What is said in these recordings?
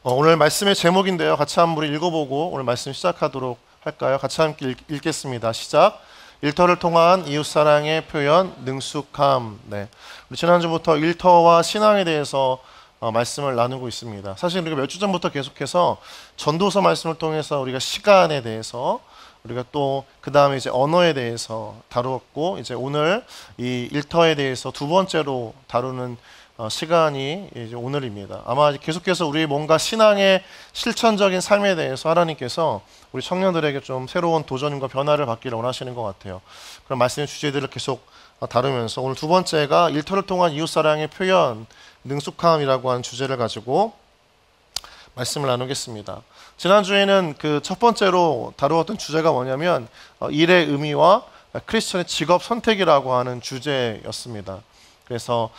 오늘 말씀의 제목인데요. 같이 한번 우리 읽어보고 오늘 말씀 시작하도록 할까요? 같이 함께 읽겠습니다. 시작. 일터를 통한 이웃사랑의 표현, 능숙함. 네. 우리 지난주부터 일터와 신앙에 대해서 말씀을 나누고 있습니다. 사실 우리가 몇 주 전부터 계속해서 전도서 말씀을 통해서 우리가 시간에 대해서 우리가 또 그 다음에 이제 언어에 대해서 다루었고, 이제 오늘 이 일터에 대해서 두 번째로 다루는 시간이 이제 오늘입니다. 아마 계속해서 우리 뭔가 신앙의 실천적인 삶에 대해서 하나님께서 우리 청년들에게 좀 새로운 도전과 변화를 받기를 원하시는 것 같아요. 그런 말씀의 주제들을 계속 다루면서 오늘 두 번째가 일터를 통한 이웃사랑의 표현, 능숙함이라고 하는 주제를 가지고 말씀을 나누겠습니다. 지난주에는 그 첫 번째로 다루었던 주제가 뭐냐면 일의 의미와 크리스천의 직업 선택이라고 하는 주제였습니다. 그래서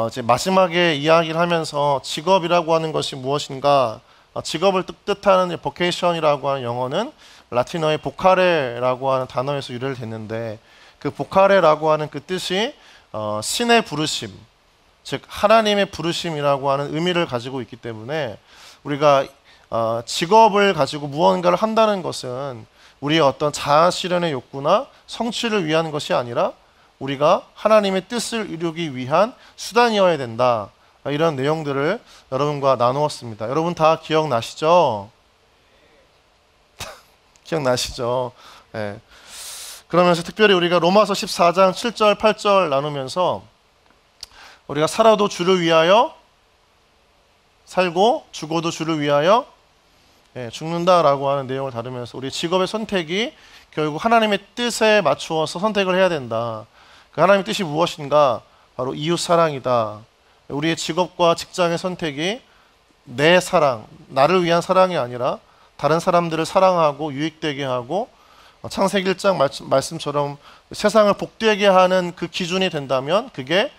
이제 마지막에 이야기를 하면서 직업이라고 하는 것이 무엇인가, 직업을 뜻하는 vocation이라고 하는 영어는 라틴어의 보카레라고 하는 단어에서 유래를 됐는데, 그 보카레라고 하는 그 뜻이 신의 부르심, 즉 하나님의 부르심이라고 하는 의미를 가지고 있기 때문에 우리가 직업을 가지고 무언가를 한다는 것은 우리의 어떤 자아실현의 욕구나 성취를 위한 것이 아니라 우리가 하나님의 뜻을 이루기 위한 수단이어야 된다. 이런 내용들을 여러분과 나누었습니다. 여러분 다 기억나시죠? 기억나시죠? 네. 그러면서 특별히 우리가 로마서 14장 7절 8절 나누면서 우리가 살아도 주를 위하여 살고 죽어도 주를 위하여 죽는다라고 하는 내용을 다루면서 우리 직업의 선택이 결국 하나님의 뜻에 맞추어서 선택을 해야 된다. 그 하나님의 뜻이 무엇인가? 바로 이웃 사랑이다. 우리의 직업과 직장의 선택이 내 사랑, 나를 위한 사랑이 아니라 다른 사람들을 사랑하고 유익되게 하고 창세기 1장 말씀처럼 세상을 복되게 하는 그 기준이 된다면 그게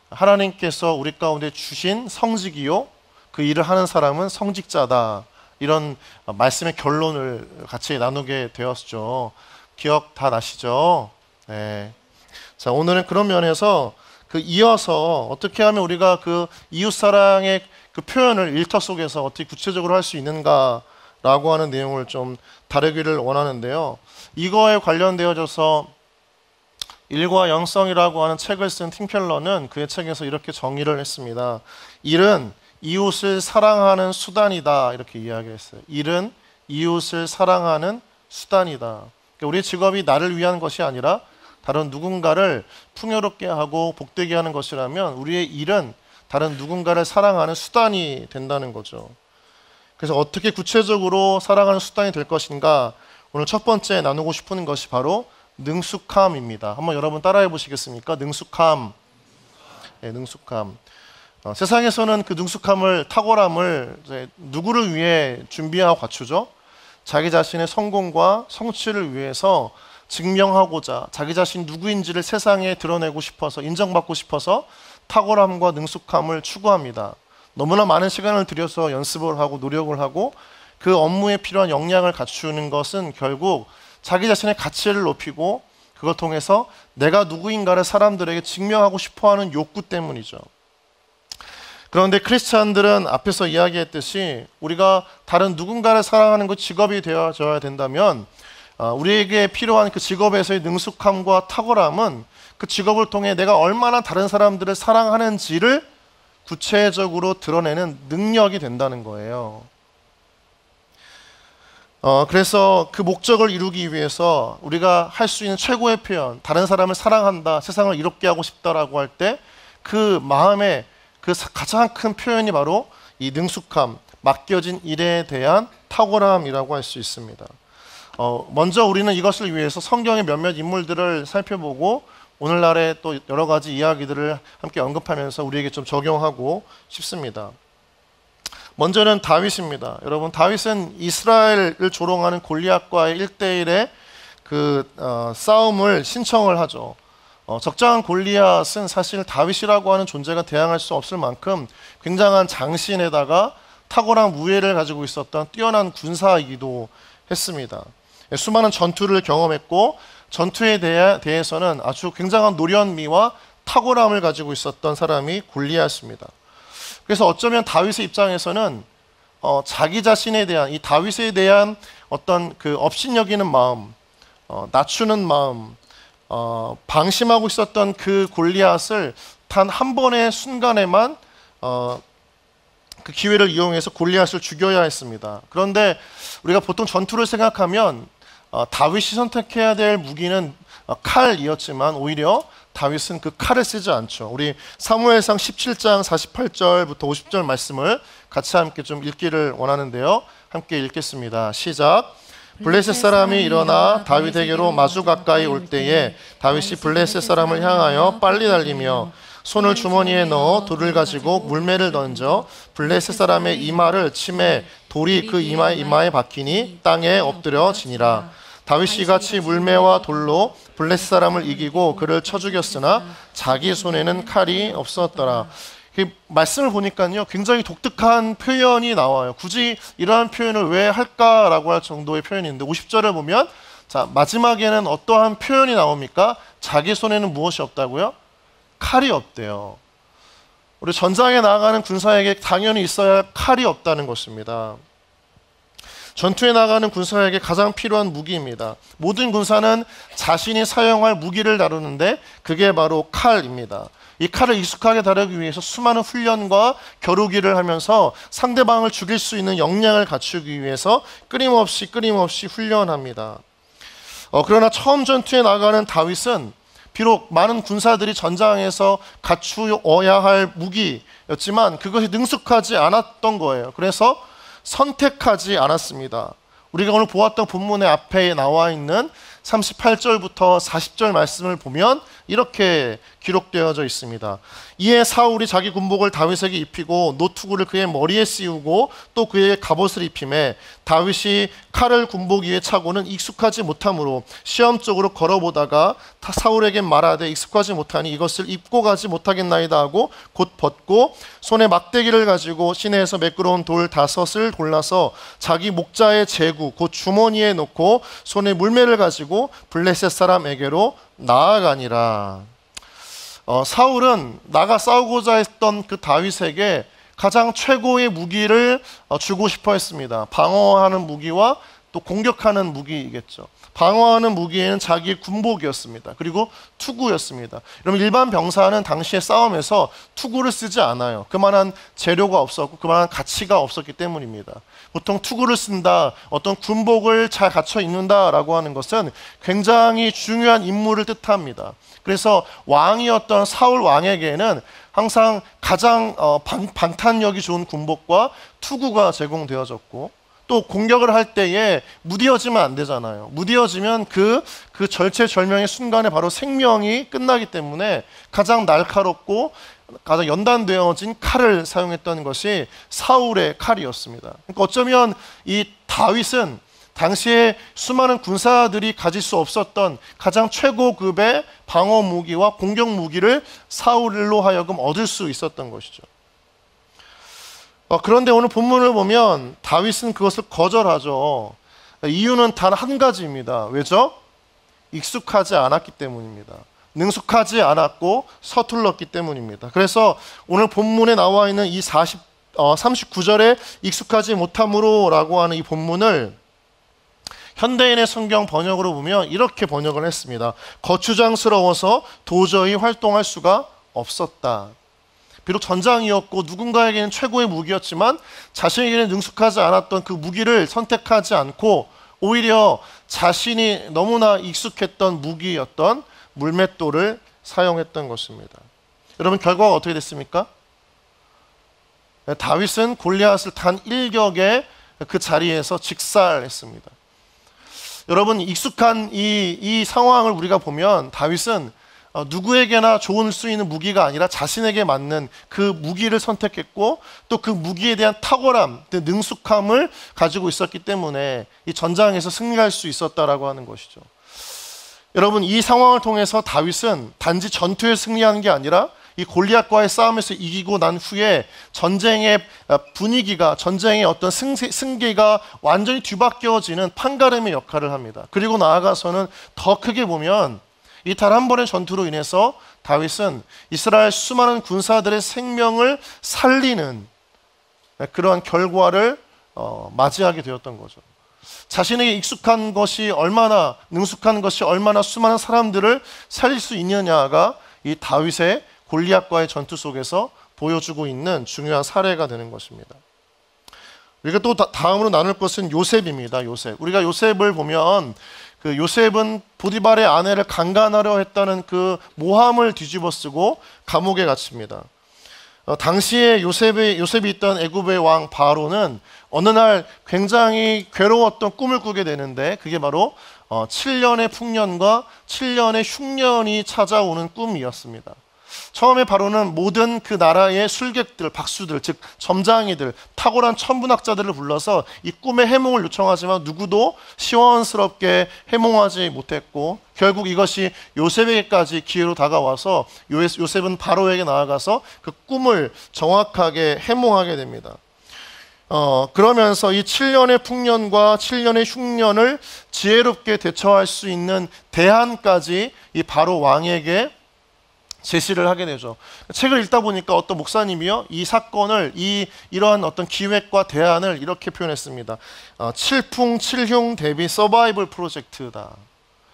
하나님께서 우리 가운데 주신 성직이요, 그 일을 하는 사람은 성직자다. 이런 말씀의 결론을 같이 나누게 되었죠. 기억 다 나시죠? 네. 자, 오늘은 그런 면에서 이어서 어떻게 하면 우리가 그 이웃사랑의 그 표현을 일터 속에서 어떻게 구체적으로 할 수 있는가라고 하는 내용을 좀 다루기를 원하는데요. 이거에 관련되어져서 일과 영성이라고 하는 책을 쓴 팀 켈러는 그의 책에서 이렇게 정의를 했습니다. 일은 이웃을 사랑하는 수단이다, 이렇게 이야기했어요. 일은 이웃을 사랑하는 수단이다. 그러니까 우리의 직업이 나를 위한 것이 아니라 다른 누군가를 풍요롭게 하고 복되게 하는 것이라면 우리의 일은 다른 누군가를 사랑하는 수단이 된다는 거죠. 그래서 어떻게 구체적으로 사랑하는 수단이 될 것인가, 오늘 첫 번째 나누고 싶은 것이 바로 능숙함입니다. 한번 여러분 따라해 보시겠습니까? 능숙함. 네, 능숙함. 세상에서는 그 능숙함을, 탁월함을 누구를 위해 준비하고 갖추죠? 자기 자신의 성공과 성취를 위해서 증명하고자, 자기 자신 누구인지를 세상에 드러내고 싶어서, 인정받고 싶어서 탁월함과 능숙함을 추구합니다. 너무나 많은 시간을 들여서 연습을 하고 노력을 하고 그 업무에 필요한 역량을 갖추는 것은 결국 자기 자신의 가치를 높이고 그걸 통해서 내가 누구인가를 사람들에게 증명하고 싶어하는 욕구 때문이죠. 그런데 크리스찬들은 앞에서 이야기했듯이 우리가 다른 누군가를 사랑하는 것 직업이 되어져야 된다면 우리에게 필요한 그 직업에서의 능숙함과 탁월함은 그 직업을 통해 내가 얼마나 다른 사람들을 사랑하는지를 구체적으로 드러내는 능력이 된다는 거예요. 그래서 그 목적을 이루기 위해서 우리가 할 수 있는 최고의 표현, 다른 사람을 사랑한다, 세상을 이롭게 하고 싶다라고 할 때 그 마음의 그 가장 큰 표현이 바로 이 능숙함, 맡겨진 일에 대한 탁월함이라고 할 수 있습니다. 먼저 우리는 이것을 위해서 성경의 몇몇 인물들을 살펴보고 오늘날의 또 여러 가지 이야기들을 함께 언급하면서 우리에게 좀 적용하고 싶습니다. 먼저는 다윗입니다. 여러분, 다윗은 이스라엘을 조롱하는 골리앗과의 1대1의 싸움을 신청을 하죠. 적장한 골리앗은 사실 다윗이라고 하는 존재가 대항할 수 없을 만큼 굉장한 장신에다가 탁월한 무예를 가지고 있었던 뛰어난 군사이기도 했습니다. 수많은 전투를 경험했고 전투에 대해서는 아주 굉장한 노련미와 탁월함을 가지고 있었던 사람이 골리앗입니다. 그래서 어쩌면 다윗의 입장에서는 자기 자신에 대한, 이 다윗에 대한 어떤 그 업신여기는 마음, 낮추는 마음, 방심하고 있었던 그 골리앗을 단 한 번의 순간에만 그 기회를 이용해서 골리앗을 죽여야 했습니다. 그런데 우리가 보통 전투를 생각하면 다윗이 선택해야 될 무기는 칼이었지만 오히려 다윗은 그 칼을 쓰지 않죠. 우리 사무엘상 17장 48절부터 50절 말씀을 같이 함께 좀 읽기를 원하는데요. 함께 읽겠습니다. 시작. 블레셋 사람이 일어나 다윗에게로 마주 가까이 올 때에 다윗이 블레셋 사람을 향하여 빨리 달리며 손을 주머니에 넣어 돌을 가지고 물매를 던져 블레셋 사람의 이마를 치매 돌이 그 이마에 박히니 땅에 엎드려 지니라. 다윗이 같이 물매와 돌로 블레셋 사람을 이기고 그를 쳐 죽였으나 자기 손에는 칼이 없었더라. 말씀을 보니까요, 굉장히 독특한 표현이 나와요. 굳이 이러한 표현을 왜 할까라고 할 정도의 표현이 있는데 50절을 보면 자, 마지막에는 어떠한 표현이 나옵니까? 자기 손에는 무엇이 없다고요? 칼이 없대요. 우리 전장에 나아가는 군사에게 당연히 있어야 할 칼이 없다는 것입니다. 전투에 나가는 군사에게 가장 필요한 무기입니다. 모든 군사는 자신이 사용할 무기를 다루는데 그게 바로 칼입니다. 이 칼을 익숙하게 다루기 위해서 수많은 훈련과 겨루기를 하면서 상대방을 죽일 수 있는 역량을 갖추기 위해서 끊임없이 훈련합니다. 그러나 처음 전투에 나가는 다윗은 비록 많은 군사들이 전장에서 갖추어야 할 무기였지만 그것이 능숙하지 않았던 거예요. 그래서 선택하지 않았습니다. 우리가 오늘 보았던 본문의 앞에 나와 있는 38절부터 40절 말씀을 보면 이렇게 기록되어져 있습니다. 이에 사울이 자기 군복을 다윗에게 입히고 노투구를 그의 머리에 씌우고 또 그의 갑옷을 입히매 다윗이 칼을 군복 위에 차고는 익숙하지 못하므로 시험적으로 걸어보다가 사울에게 말하되 익숙하지 못하니 이것을 입고 가지 못하겠나이다 하고 곧 벗고 손에 막대기를 가지고 시내에서 매끄러운 돌 5을 골라서 자기 목자의 제구 곧 주머니에 넣고 손에 물매를 가지고 블레셋 사람에게로 나아가니라. 사울은 나가 싸우고자 했던 그 다윗에게 가장 최고의 무기를 주고 싶어 했습니다. 방어하는 무기와 또 공격하는 무기이겠죠. 방어하는 무기에는 자기 군복이었습니다. 그리고 투구였습니다. 여러분, 일반 병사는 당시의 싸움에서 투구를 쓰지 않아요. 그만한 재료가 없었고 그만한 가치가 없었기 때문입니다. 보통 투구를 쓴다, 어떤 군복을 잘 갖춰 입는다라고 하는 것은 굉장히 중요한 임무를 뜻합니다. 그래서 왕이었던 사울 왕에게는 항상 가장 방탄력이 좋은 군복과 투구가 제공되어졌고 또 공격을 할 때에 무디어지면 안 되잖아요. 무디어지면 그 절체절명의 순간에 바로 생명이 끝나기 때문에 가장 날카롭고 가장 연단되어진 칼을 사용했던 것이 사울의 칼이었습니다. 그러니까 어쩌면 이 다윗은 당시에 수많은 군사들이 가질 수 없었던 가장 최고급의 방어 무기와 공격 무기를 사울로 하여금 얻을 수 있었던 것이죠. 그런데 오늘 본문을 보면 다윗은 그것을 거절하죠. 이유는 단 한 가지입니다. 왜죠? 익숙하지 않았기 때문입니다. 능숙하지 않았고 서툴렀기 때문입니다. 그래서 오늘 본문에 나와 있는 이 39절에 익숙하지 못함으로 라고 하는 이 본문을 현대인의 성경 번역으로 보면 이렇게 번역을 했습니다. 거추장스러워서 도저히 활동할 수가 없었다. 비록 전장이었고 누군가에게는 최고의 무기였지만 자신에게는 능숙하지 않았던 그 무기를 선택하지 않고 오히려 자신이 너무나 익숙했던 무기였던 물맷돌을 사용했던 것입니다. 여러분, 결과가 어떻게 됐습니까? 다윗은 골리앗을 단 일격에 그 자리에서 직살했습니다. 여러분, 익숙한 이 상황을 우리가 보면 다윗은 누구에게나 좋을 수 있는 무기가 아니라 자신에게 맞는 그 무기를 선택했고 또 그 무기에 대한 탁월함, 능숙함을 가지고 있었기 때문에 이 전장에서 승리할 수 있었다라고 하는 것이죠. 여러분, 이 상황을 통해서 다윗은 단지 전투에 승리하는 게 아니라 이 골리앗과의 싸움에서 이기고 난 후에 전쟁의 분위기가, 전쟁의 어떤 승계가 완전히 뒤바뀌어지는 판가름의 역할을 합니다. 그리고 나아가서는 더 크게 보면 이 단 한 번의 전투로 인해서 다윗은 이스라엘 수많은 군사들의 생명을 살리는 그러한 결과를 맞이하게 되었던 거죠. 자신에게 익숙한 것이 얼마나, 능숙한 것이 얼마나 수많은 사람들을 살릴 수 있느냐가 이 다윗의 골리앗과의 전투 속에서 보여주고 있는 중요한 사례가 되는 것입니다. 우리가 또 다음으로 나눌 것은 요셉입니다. 요셉. 우리가 요셉을 보면 그 요셉은 보디발의 아내를 강간하려 했다는 그 모함을 뒤집어쓰고 감옥에 갇힙니다. 당시에 요셉이 있던 애굽의 왕 바로는 어느 날 굉장히 괴로웠던 꿈을 꾸게 되는데, 그게 바로 7년의 풍년과 7년의 흉년이 찾아오는 꿈이었습니다. 처음에 바로는 모든 그 나라의 술객들, 박수들, 즉 점장이들, 탁월한 천문학자들을 불러서 이 꿈의 해몽을 요청하지만 누구도 시원스럽게 해몽하지 못했고, 결국 이것이 요셉에게까지 기회로 다가와서 요셉은 바로에게 나아가서 그 꿈을 정확하게 해몽하게 됩니다. 그러면서 이 7년의 풍년과 7년의 흉년을 지혜롭게 대처할 수 있는 대안까지 이 바로 왕에게 제시를 하게 되죠. 책을 읽다 보니까 어떤 목사님이요, 이 사건을, 이러한 어떤 기획과 대안을 이렇게 표현했습니다. 7풍 7흉 대비 서바이벌 프로젝트다.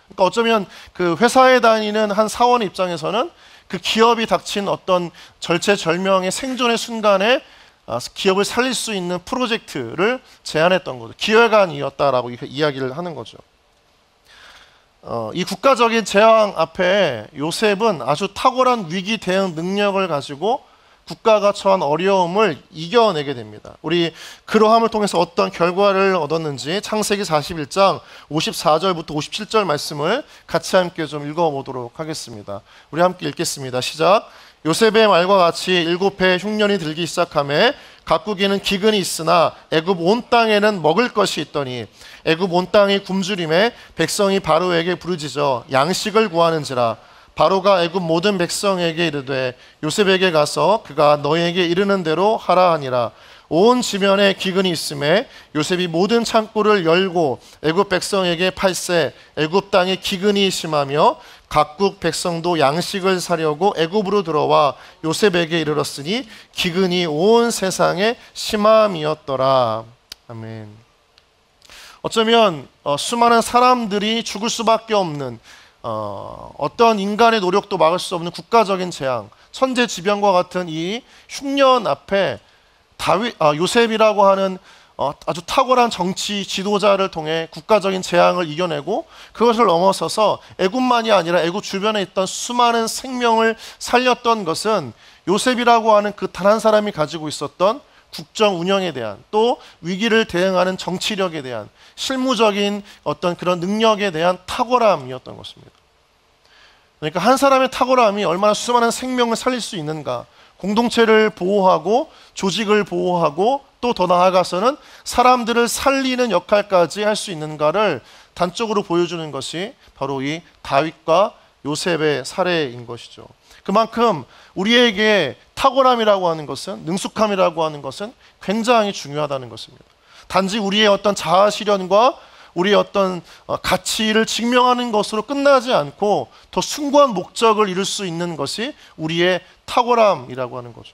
그러니까 어쩌면 그 회사에 다니는 한 사원의 입장에서는 그 기업이 닥친 어떤 절체절명의 생존의 순간에 기업을 살릴 수 있는 프로젝트를 제안했던 거죠. 기획안이었다라고 이야기를 하는 거죠. 이 국가적인 재앙 앞에 요셉은 아주 탁월한 위기 대응 능력을 가지고 국가가 처한 어려움을 이겨내게 됩니다. 우리 그러함을 통해서 어떤 결과를 얻었는지 창세기 41장 54절부터 57절 말씀을 같이 함께 좀 읽어보도록 하겠습니다. 우리 함께 읽겠습니다. 시작. 요셉의 말과 같이 7해 흉년이 들기 시작하매 각국에는 기근이 있으나 애굽 온 땅에는 먹을 것이 있더니 애굽 온 땅이 굶주림에 백성이 바로에게 부르짖어 양식을 구하는지라. 바로가 애굽 모든 백성에게 이르되 요셉에게 가서 그가 너희에게 이르는 대로 하라 하니라. 온 지면에 기근이 있음에 요셉이 모든 창고를 열고 애굽 백성에게 팔세. 애굽 땅에 기근이 심하며 각국 백성도 양식을 사려고 애굽으로 들어와 요셉에게 이르렀으니 기근이 온 세상에 심함이었더라. 아멘. 어쩌면 수많은 사람들이 죽을 수밖에 없는 어떤 인간의 노력도 막을 수 없는 국가적인 재앙, 천재지변과 같은 이 흉년 앞에 요셉이라고 하는 아주 탁월한 정치 지도자를 통해 국가적인 재앙을 이겨내고 그것을 넘어서서 애굽만이 아니라 애굽 주변에 있던 수많은 생명을 살렸던 것은 요셉이라고 하는 그 단 한 사람이 가지고 있었던 국정 운영에 대한, 또 위기를 대응하는 정치력에 대한, 실무적인 어떤 그런 능력에 대한 탁월함이었던 것입니다. 그러니까 한 사람의 탁월함이 얼마나 수많은 생명을 살릴 수 있는가, 공동체를 보호하고 조직을 보호하고 또 더 나아가서는 사람들을 살리는 역할까지 할 수 있는가를 단적으로 보여주는 것이 바로 이 다윗과 요셉의 사례인 것이죠. 그만큼 우리에게 탁월함이라고 하는 것은, 능숙함이라고 하는 것은 굉장히 중요하다는 것입니다. 단지 우리의 어떤 자아 실현과 우리의 어떤 가치를 증명하는 것으로 끝나지 않고 더 숭고한 목적을 이룰 수 있는 것이 우리의 탁월함이라고 하는 거죠.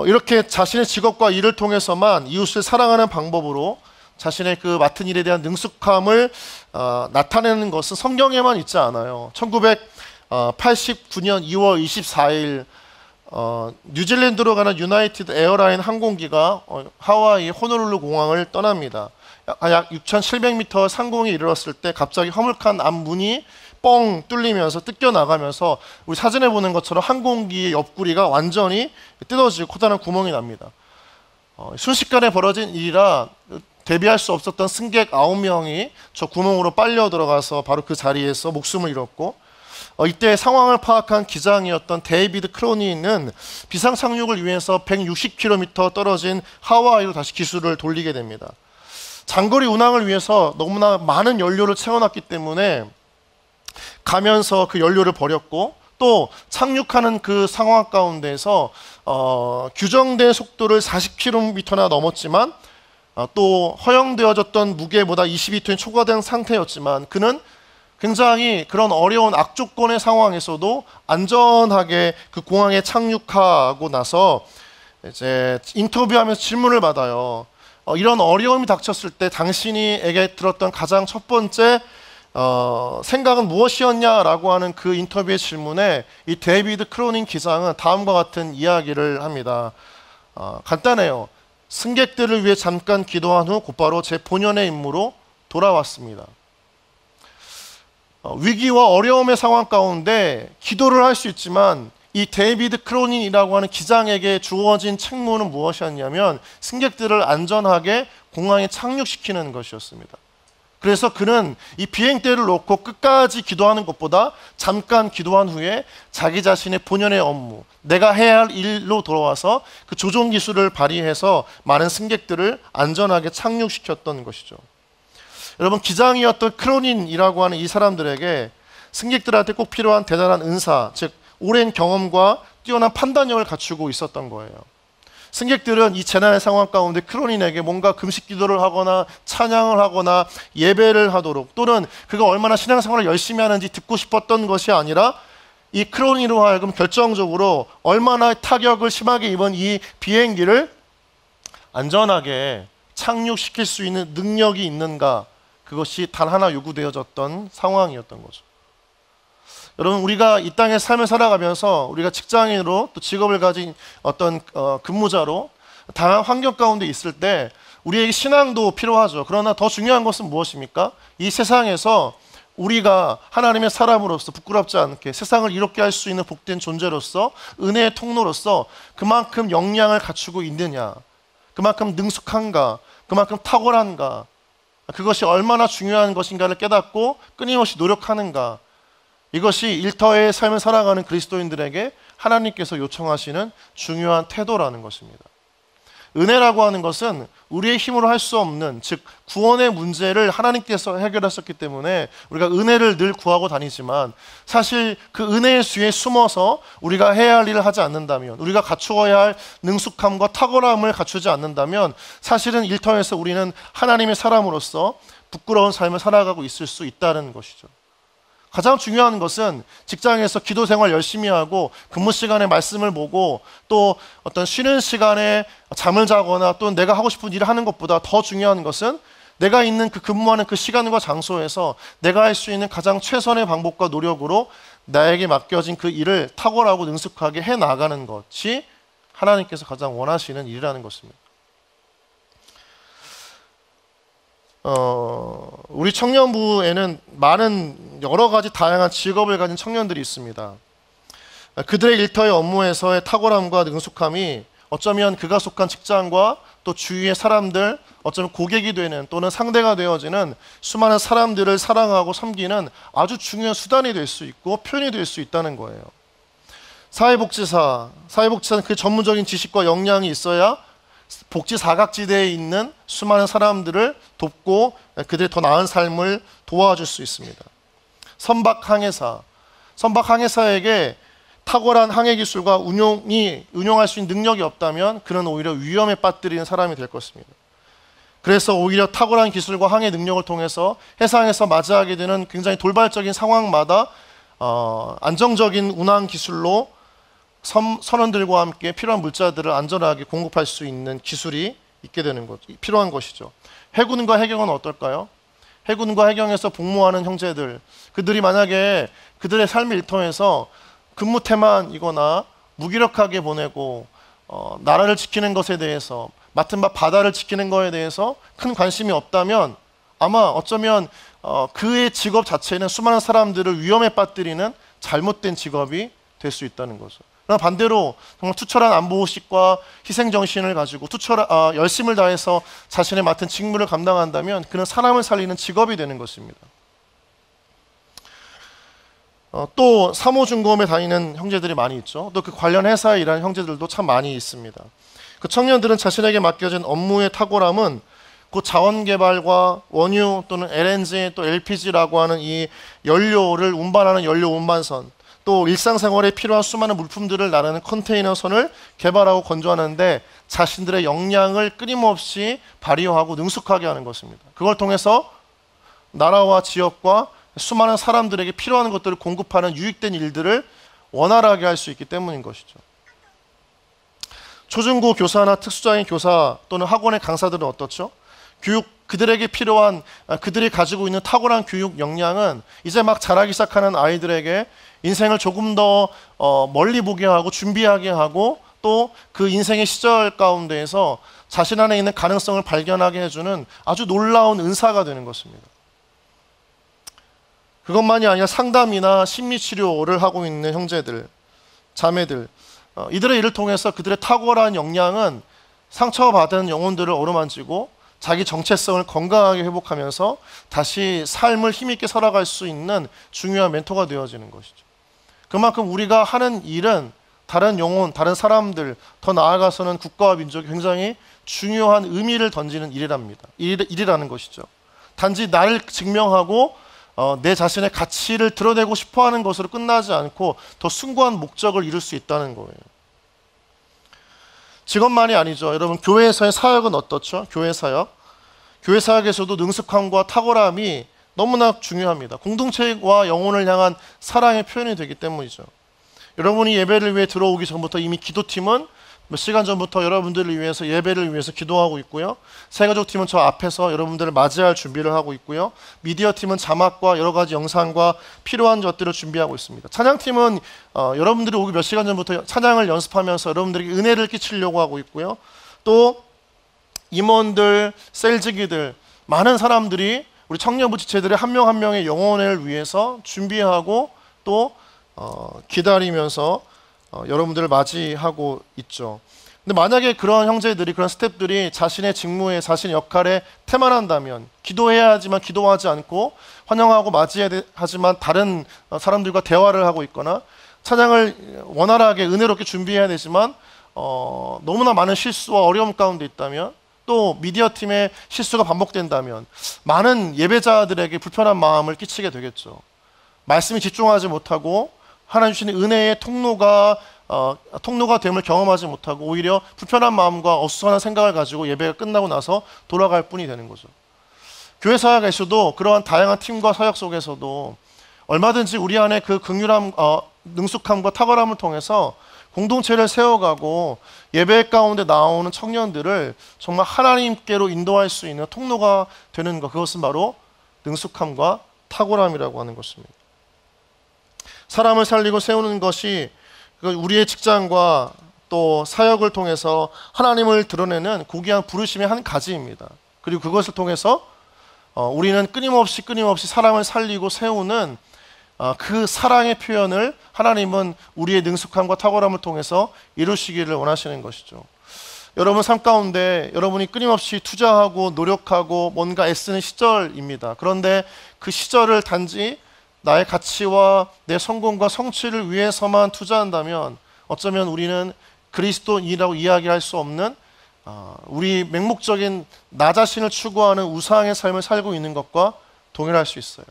이렇게 자신의 직업과 일을 통해서만 이웃을 사랑하는 방법으로 자신의 그 맡은 일에 대한 능숙함을 나타내는 것은 성경에만 있지 않아요. 1989년 2월 24일 뉴질랜드로 가는 유나이티드 에어라인 항공기가 하와이 호놀룰루 공항을 떠납니다. 약 6,700m 상공에 이르렀을 때 갑자기 허물칸 앞문이 뻥 뚫리면서 뜯겨나가면서 우리 사진에 보는 것처럼 항공기의 옆구리가 완전히 뜯어지고 커다란 구멍이 납니다. 순식간에 벌어진 일이라 대비할 수 없었던 승객 9명이 저 구멍으로 빨려 들어가서 바로 그 자리에서 목숨을 잃었고, 이때 상황을 파악한 기장이었던 데이비드 크로니는 비상 착륙을 위해서 160km 떨어진 하와이로 다시 기술을 돌리게 됩니다. 장거리 운항을 위해서 너무나 많은 연료를 채워놨기 때문에 가면서 그 연료를 버렸고, 또 착륙하는 그 상황 가운데서 규정된 속도를 40km나 넘었지만 또 허용되어졌던 무게보다 22톤이 초과된 상태였지만 그는 굉장히 그런 어려운 악조건의 상황에서도 안전하게 그 공항에 착륙하고 나서 이제 인터뷰하면서 질문을 받아요. 이런 어려움이 닥쳤을 때 당신이에게 들었던 가장 첫 번째 생각은 무엇이었냐라고 하는 그 인터뷰의 질문에 이 데이비드 크로닝 기장은 다음과 같은 이야기를 합니다. 간단해요. 승객들을 위해 잠깐 기도한 후 곧바로 제 본연의 임무로 돌아왔습니다. 위기와 어려움의 상황 가운데 기도를 할 수 있지만 이 데이비드 크로닝이라고 하는 기장에게 주어진 책무는 무엇이었냐면 승객들을 안전하게 공항에 착륙시키는 것이었습니다. 그래서 그는 이 비행대를 놓고 끝까지 기도하는 것보다 잠깐 기도한 후에 자기 자신의 본연의 업무, 내가 해야 할 일로 돌아와서 그 조종 기술을 발휘해서 많은 승객들을 안전하게 착륙시켰던 것이죠. 여러분, 기장이었던 크로닌이라고 하는 이 사람들에게 승객들한테 꼭 필요한 대단한 은사, 즉 오랜 경험과 뛰어난 판단력을 갖추고 있었던 거예요. 승객들은 이 재난의 상황 가운데 크로닌에게 뭔가 금식 기도를 하거나 찬양을 하거나 예배를 하도록, 또는 그가 얼마나 신앙생활을 열심히 하는지 듣고 싶었던 것이 아니라 이 크로닌으로 하여금 결정적으로 얼마나 타격을 심하게 입은 이 비행기를 안전하게 착륙시킬 수 있는 능력이 있는가, 그것이 단 하나 요구되어졌던 상황이었던 거죠. 여러분, 우리가 이 땅의 삶을 살아가면서 우리가 직장인으로 또 직업을 가진 어떤 근무자로 다양한 환경 가운데 있을 때 우리에게 신앙도 필요하죠. 그러나 더 중요한 것은 무엇입니까? 이 세상에서 우리가 하나님의 사람으로서 부끄럽지 않게 세상을 이롭게 할 수 있는 복된 존재로서 은혜의 통로로서 그만큼 역량을 갖추고 있느냐, 그만큼 능숙한가, 그만큼 탁월한가, 그것이 얼마나 중요한 것인가를 깨닫고 끊임없이 노력하는가, 이것이 일터의 삶을 살아가는 그리스도인들에게 하나님께서 요청하시는 중요한 태도라는 것입니다. 은혜라고 하는 것은 우리의 힘으로 할 수 없는, 즉 구원의 문제를 하나님께서 해결하셨기 때문에 우리가 은혜를 늘 구하고 다니지만, 사실 그 은혜의 수에 숨어서 우리가 해야 할 일을 하지 않는다면, 우리가 갖추어야 할 능숙함과 탁월함을 갖추지 않는다면 사실은 일터에서 우리는 하나님의 사람으로서 부끄러운 삶을 살아가고 있을 수 있다는 것이죠. 가장 중요한 것은 직장에서 기도 생활 열심히 하고 근무 시간에 말씀을 보고 또 어떤 쉬는 시간에 잠을 자거나 또 내가 하고 싶은 일을 하는 것보다 더 중요한 것은 내가 있는 그 근무하는 그 시간과 장소에서 내가 할 수 있는 가장 최선의 방법과 노력으로 나에게 맡겨진 그 일을 탁월하고 능숙하게 해나가는 것이 하나님께서 가장 원하시는 일이라는 것입니다. 우리 청년부에는 많은 여러 가지 다양한 직업을 가진 청년들이 있습니다. 그들의 일터의 업무에서의 탁월함과 능숙함이 어쩌면 그가 속한 직장과 또 주위의 사람들, 어쩌면 고객이 되는 또는 상대가 되어지는 수많은 사람들을 사랑하고 섬기는 아주 중요한 수단이 될 수 있고 표현이 될 수 있다는 거예요. 사회복지사는 그 전문적인 지식과 역량이 있어야 복지 사각지대에 있는 수많은 사람들을 돕고 그들의 더 나은 삶을 도와줄 수 있습니다. 선박항해사에게 탁월한 항해 기술과 운용할 수 있는 능력이 없다면 그는 오히려 위험에 빠뜨리는 사람이 될 것입니다. 그래서 오히려 탁월한 기술과 항해 능력을 통해서 해상에서 맞이하게 되는 굉장히 돌발적인 상황마다 안정적인 운항 기술로 선원들과 함께 필요한 물자들을 안전하게 공급할 수 있는 기술이 있게 되는 것, 필요한 것이죠. 해군과 해경은 어떨까요? 해군과 해경에서 복무하는 형제들, 그들이 만약에 그들의 삶의 일터에서 근무 태만이거나 무기력하게 보내고 나라를 지키는 것에 대해서, 맡은 바 바다를 지키는 것에 대해서 큰 관심이 없다면 아마 어쩌면 그의 직업 자체는 수많은 사람들을 위험에 빠뜨리는 잘못된 직업이 될 수 있다는 거죠. 그러나 반대로 정말 투철한 안보의식과 희생정신을 가지고 열심을 다해서 자신의 맡은 직무를 감당한다면 그는 사람을 살리는 직업이 되는 것입니다. 또 사모중공업에 다니는 형제들이 많이 있죠. 또 그 관련 회사에 일하는 형제들도 참 많이 있습니다. 그 청년들은 자신에게 맡겨진 업무의 탁월함은 곧 자원개발과 원유 또는 LNG 또 LPG라고 하는 이 연료를 운반하는 연료 운반선, 또 일상생활에 필요한 수많은 물품들을 나르는 컨테이너선을 개발하고 건조하는데 자신들의 역량을 끊임없이 발휘하고 능숙하게 하는 것입니다. 그걸 통해서 나라와 지역과 수많은 사람들에게 필요한 것들을 공급하는 유익된 일들을 원활하게 할 수 있기 때문인 것이죠. 초중고 교사나 특수장애 교사 또는 학원의 강사들은 어떻죠? 그들에게 필요한, 그들이 가지고 있는 탁월한 교육 역량은 이제 막 자라기 시작하는 아이들에게 인생을 조금 더 멀리 보게 하고 준비하게 하고 또 그 인생의 시절 가운데에서 자신 안에 있는 가능성을 발견하게 해주는 아주 놀라운 은사가 되는 것입니다. 그것만이 아니라 상담이나 심리치료를 하고 있는 형제들, 자매들, 이들의 일을 통해서 그들의 탁월한 역량은 상처받은 영혼들을 어루만지고 자기 정체성을 건강하게 회복하면서 다시 삶을 힘있게 살아갈 수 있는 중요한 멘토가 되어지는 것이죠. 그만큼 우리가 하는 일은 다른 영혼, 다른 사람들, 더 나아가서는 국가와 민족에 굉장히 중요한 의미를 던지는 일이라는 것이죠. 단지 나를 증명하고 내 자신의 가치를 드러내고 싶어하는 것으로 끝나지 않고 더 숭고한 목적을 이룰 수 있다는 거예요. 직업만이 아니죠. 여러분, 교회에서의 사역은 어떻죠? 교회 사역. 교회 사역에서도 능숙함과 탁월함이 너무나 중요합니다. 공동체와 영혼을 향한 사랑의 표현이 되기 때문이죠. 여러분이 예배를 위해 들어오기 전부터 이미 기도팀은 몇 시간 전부터 여러분들을 위해서 예배를 위해서 기도하고 있고요. 새가족팀은 저 앞에서 여러분들을 맞이할 준비를 하고 있고요. 미디어팀은 자막과 여러 가지 영상과 필요한 것들을 준비하고 있습니다. 찬양팀은 여러분들이 오기 몇 시간 전부터 찬양을 연습하면서 여러분들에게 은혜를 끼치려고 하고 있고요. 또 임원들, 셀즈기들, 많은 사람들이 우리 청년부 지체들의 한 명 한 명의 영혼을 위해서 준비하고 또 기다리면서 여러분들을 맞이하고 있죠. 근데 만약에 그런 형제들이, 그런 스태프들이 자신의 직무에, 자신의 역할에 태만한다면, 기도해야 하지만 기도하지 않고 환영하고 맞이해야 하지만 다른 사람들과 대화를 하고 있거나 찬양을 원활하게 은혜롭게 준비해야 되지만 너무나 많은 실수와 어려움 가운데 있다면, 또 미디어팀의 실수가 반복된다면 많은 예배자들에게 불편한 마음을 끼치게 되겠죠. 말씀에 집중하지 못하고 하나님 주시는 은혜의 통로가 됨을 경험하지 못하고 오히려 불편한 마음과 어수선한 생각을 가지고 예배가 끝나고 나서 돌아갈 뿐이 되는 거죠. 교회 사역에서도 그러한 다양한 팀과 사역 속에서도 얼마든지 우리 안에 그 긍휼함, 능숙함과 탁월함을 통해서 공동체를 세워가고 예배 가운데 나오는 청년들을 정말 하나님께로 인도할 수 있는 통로가 되는 것, 그것은 바로 능숙함과 탁월함이라고 하는 것입니다. 사람을 살리고 세우는 것이 우리의 직장과 또 사역을 통해서 하나님을 드러내는 고귀한 부르심의 한 가지입니다. 그리고 그것을 통해서 우리는 끊임없이 사람을 살리고 세우는 그 사랑의 표현을 하나님은 우리의 능숙함과 탁월함을 통해서 이루시기를 원하시는 것이죠. 여러분 삶 가운데 여러분이 끊임없이 투자하고 노력하고 뭔가 애쓰는 시절입니다. 그런데 그 시절을 단지 나의 가치와 내 성공과 성취를 위해서만 투자한다면 어쩌면 우리는 그리스도인이라고 이야기할 수 없는 우리 맹목적인 나 자신을 추구하는 우상의 삶을 살고 있는 것과 동일할 수 있어요.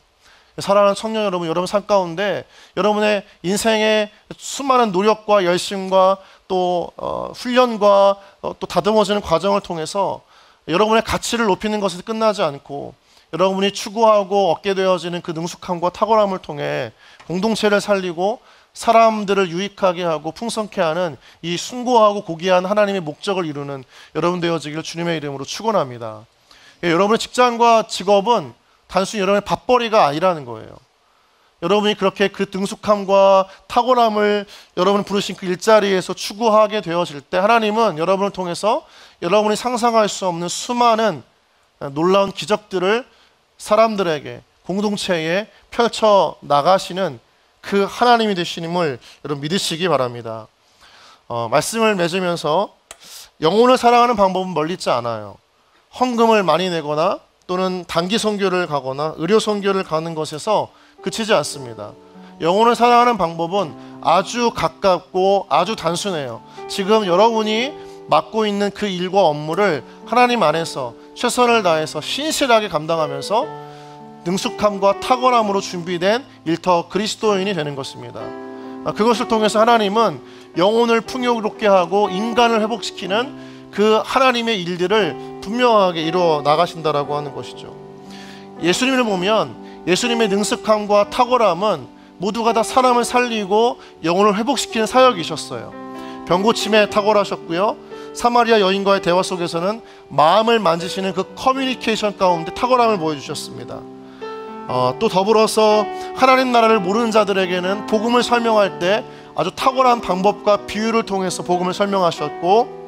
사랑하는 청년 여러분, 여러분 삶 가운데 여러분의 인생의 수많은 노력과 열심과 또 훈련과 또 다듬어지는 과정을 통해서 여러분의 가치를 높이는 것에 끝나지 않고 여러분이 추구하고 얻게 되어지는 그 능숙함과 탁월함을 통해 공동체를 살리고 사람들을 유익하게 하고 풍성케 하는 이 숭고하고 고귀한 하나님의 목적을 이루는 여러분 되어지기를 주님의 이름으로 축원합니다. 여러분의 직장과 직업은 단순히 여러분의 밥벌이가 아니라는 거예요. 여러분이 그렇게 그 능숙함과 탁월함을 여러분이 부르신 그 일자리에서 추구하게 되어질 때 하나님은 여러분을 통해서 여러분이 상상할 수 없는 수많은 놀라운 기적들을 사람들에게, 공동체에 펼쳐 나가시는 그 하나님이 되시님을 여러분 믿으시기 바랍니다. 말씀을 맺으면서 영혼을 사랑하는 방법은 멀리 있지 않아요. 헌금을 많이 내거나 또는 단기 선교를 가거나 의료 선교를 가는 것에서 그치지 않습니다. 영혼을 사랑하는 방법은 아주 가깝고 아주 단순해요. 지금 여러분이 맡고 있는 그 일과 업무를 하나님 안에서 최선을 다해서 신실하게 감당하면서 능숙함과 탁월함으로 준비된 일터 그리스도인이 되는 것입니다. 그것을 통해서 하나님은 영혼을 풍요롭게 하고 인간을 회복시키는 그 하나님의 일들을 분명하게 이루어 나가신다라고 하는 것이죠. 예수님을 보면 예수님의 능숙함과 탁월함은 모두가 다 사람을 살리고 영혼을 회복시키는 사역이셨어요. 병고침에 탁월하셨고요. 사마리아 여인과의 대화 속에서는 마음을 만지시는 그 커뮤니케이션 가운데 탁월함을 보여주셨습니다. 또 더불어서 하나님 나라를 모르는 자들에게는 복음을 설명할 때 아주 탁월한 방법과 비유를 통해서 복음을 설명하셨고,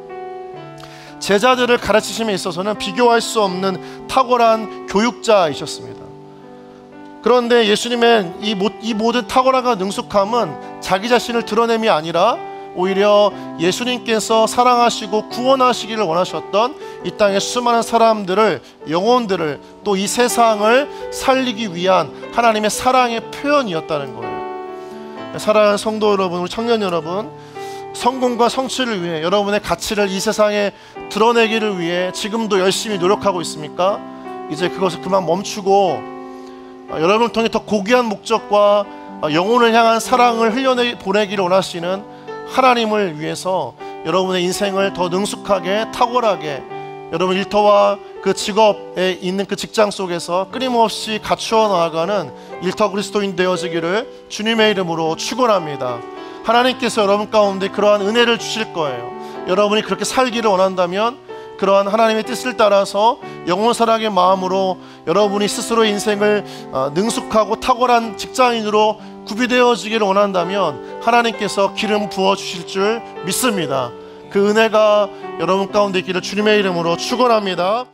제자들을 가르치심에 있어서는 비교할 수 없는 탁월한 교육자이셨습니다. 그런데 예수님의 이 모든 탁월함과 능숙함은 자기 자신을 드러냄이 아니라 오히려 예수님께서 사랑하시고 구원하시기를 원하셨던 이 땅의 수많은 사람들을, 영혼들을, 또 이 세상을 살리기 위한 하나님의 사랑의 표현이었다는 거예요. 사랑하는 성도 여러분, 우리 청년 여러분, 성공과 성취를 위해, 여러분의 가치를 이 세상에 드러내기를 위해 지금도 열심히 노력하고 있습니까? 이제 그것을 그만 멈추고 여러분을 통해 더 고귀한 목적과 영혼을 향한 사랑을 흘려보내기를 원하시는 하나님을 위해서 여러분의 인생을 더 능숙하게, 탁월하게, 여러분 일터와 그 직업에 있는 그 직장 속에서 끊임없이 갖추어 나아가는 일터 그리스도인 되어지기를 주님의 이름으로 축원합니다. 하나님께서 여러분 가운데 그러한 은혜를 주실 거예요. 여러분이 그렇게 살기를 원한다면 그러한 하나님의 뜻을 따라서 영혼 사랑의 마음으로 여러분이 스스로의 인생을 능숙하고 탁월한 직장인으로 구비되어지기를 원한다면 하나님께서 기름 부어주실 줄 믿습니다. 그 은혜가 여러분 가운데 있기를 주님의 이름으로 축원합니다.